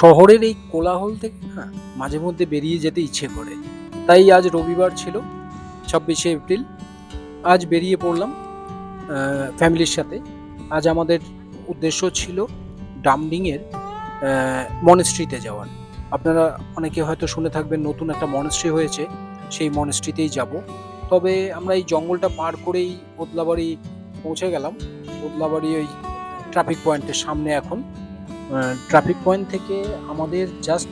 শহরের এই কোলাহল থেকে না মাঝে মধ্যে বেরিয়ে যেতে ইচ্ছে করে। তাই আজ রবিবার ছিল, 26শে এপ্রিল। আজ বেরিয়ে পড়লাম ফ্যামিলির সাথে। আজ আমাদের উদ্দেশ্য ছিল ডামডিংয়ের মনেস্ট্রিতে যাওয়ার। আপনারা অনেকে হয়তো শুনে থাকবেন নতুন একটা মনেস্ট্রি হয়েছে, সেই মনেস্ট্রিতেই যাব। তবে আমরা এই জঙ্গলটা পার করেই ওদলাবাড়ি পৌঁছে গেলাম। ওদলাবাড়ি ওই ট্রাফিক পয়েন্টের সামনে এখন। ট্রাফিক পয়েন্ট থেকে আমাদের জাস্ট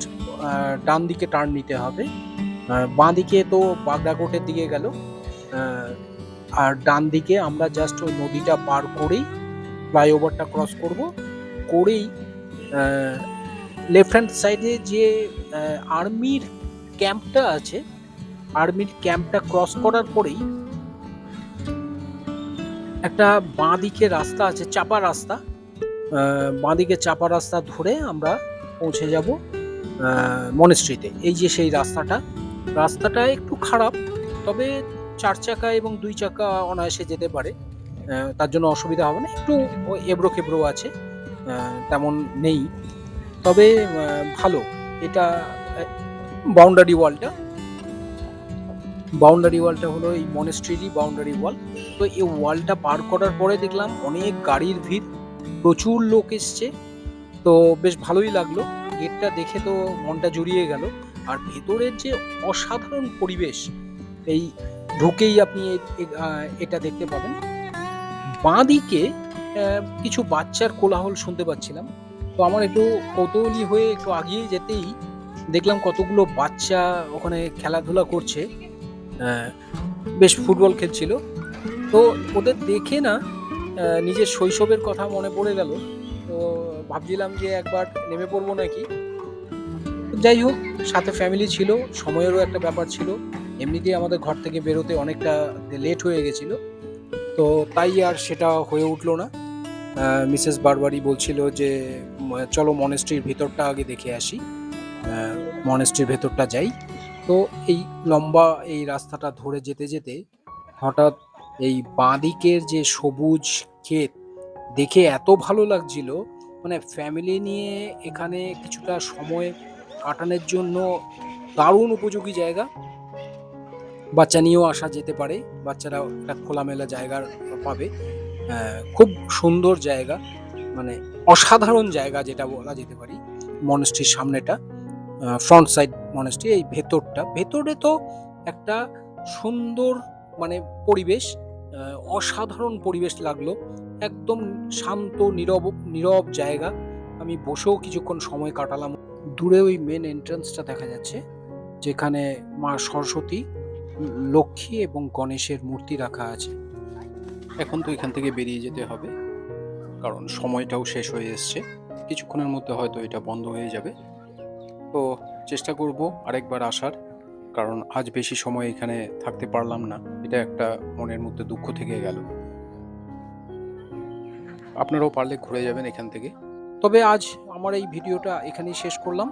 ডান দিকে টার্ন নিতে হবে। বাঁ দিকে তো বাগদাকোটের দিকে গেল, আর ডান দিকে আমরা জাস্ট ওই নদীটা পার করেই ফ্লাইওভারটা ক্রস করব, করেই লেফট হ্যান্ড সাইডে যে আর্মির ক্যাম্পটা আছে, আর্মির ক্যাম্পটা ক্রস করার পরেই একটা বাঁ দিকে রাস্তা আছে, চাপা রাস্তা। বাঁদিকে চাপা রাস্তা ধরে আমরা পৌঁছে যাব মনেস্ট্রিতে। এই যে সেই রাস্তাটা একটু খারাপ, তবে 4 চাকা এবং 2 চাকা অনায়াসে যেতে পারে, তার জন্য অসুবিধা হবে না। একটু এবড়ো খেবড়ো আছে, তেমন নেই, তবে ভালো। এটা বাউন্ডারি ওয়ালটা হলো এই মনেস্ট্রিরই বাউন্ডারি ওয়াল। তো এই ওয়ালটা পার করার পরে দেখলাম অনেক গাড়ির ভিড়, প্রচুর লোক এসছে। তো বেশ ভালোই লাগলো, গেটটা দেখে তো মনটা জুড়িয়ে গেল। আর ভেতরের যে অসাধারণ পরিবেশ, এই ঢুকেই আপনি এটা দেখতে পাবেন। বাঁ দিকে কিছু বাচ্চার কোলাহল শুনতে পাচ্ছিলাম। তো আমার একটু কৌতূহলী হয়ে একটু আগিয়ে যেতেই দেখলাম কতগুলো বাচ্চা ওখানে খেলাধুলা করছে, বেশ ফুটবল খেলছিল। তো ওদের দেখে না নিজের শৈশবের কথা মনে পড়ে গেল। তো ভাবছিলাম যে একবার নেমে পড়বো নাকি। যাই হোক, সাথে ফ্যামিলি ছিল, সময়েরও একটা ব্যাপার ছিল। এমনিতেই আমাদের ঘর থেকে বেরোতে অনেকটা লেট হয়ে গেছিল, তো তাই আর সেটা হয়ে উঠলো না। মিসেস বারবারই বলছিল যে চলো মনেস্ট্রির ভেতরটা আগে দেখে আসি, মনেস্ট্রির ভেতরটা যাই। তো এই লম্বা এই রাস্তাটা ধরে যেতে যেতে হঠাৎ এই বাঁদিকের যে সবুজ ক্ষেত দেখে এত ভালো লাগছিল, মানে ফ্যামিলি নিয়ে এখানে কিছুটা সময় কাটানোর জন্য দারুণ উপযোগী জায়গা। বাচ্চা নিয়েও আসা যেতে পারে, বাচ্চারা একটা খোলামেলা জায়গা পাবে। খুব সুন্দর জায়গা, মানে অসাধারণ জায়গা যেটা বলা যেতে পারি। মনেস্ট্রির সামনেটা, ফ্রন্ট সাইড মনেস্ট্রি, এই ভেতরে তো একটা সুন্দর মানে পরিবেশ, অসাধারণ পরিবেশ লাগলো। একদম শান্ত নীরব জায়গা। আমি বসেও কিছুক্ষণ সময় কাটালাম। দূরে ওই মেন এন্ট্রান্সটা দেখা যাচ্ছে, যেখানে মা সরস্বতী, লক্ষ্মী এবং গণেশের মূর্তি রাখা আছে। এখন তো এখান থেকে বেরিয়ে যেতে হবে, কারণ সময়টাও শেষ হয়ে এসছে। কিছুক্ষণের মধ্যে হয়তো এটা বন্ধ হয়ে যাবে। তো চেষ্টা করব আরেকবার আসার, কারণ আজ বেশি সময় এখানে থাকতে পারলাম না। এটা একটা মনের মধ্যে দুঃখ থেকে গেল। আপনারাও পারলে ঘুরে যাবেন এখান থেকে। তবে আজ আমার এই ভিডিওটা এখানেই শেষ করলাম।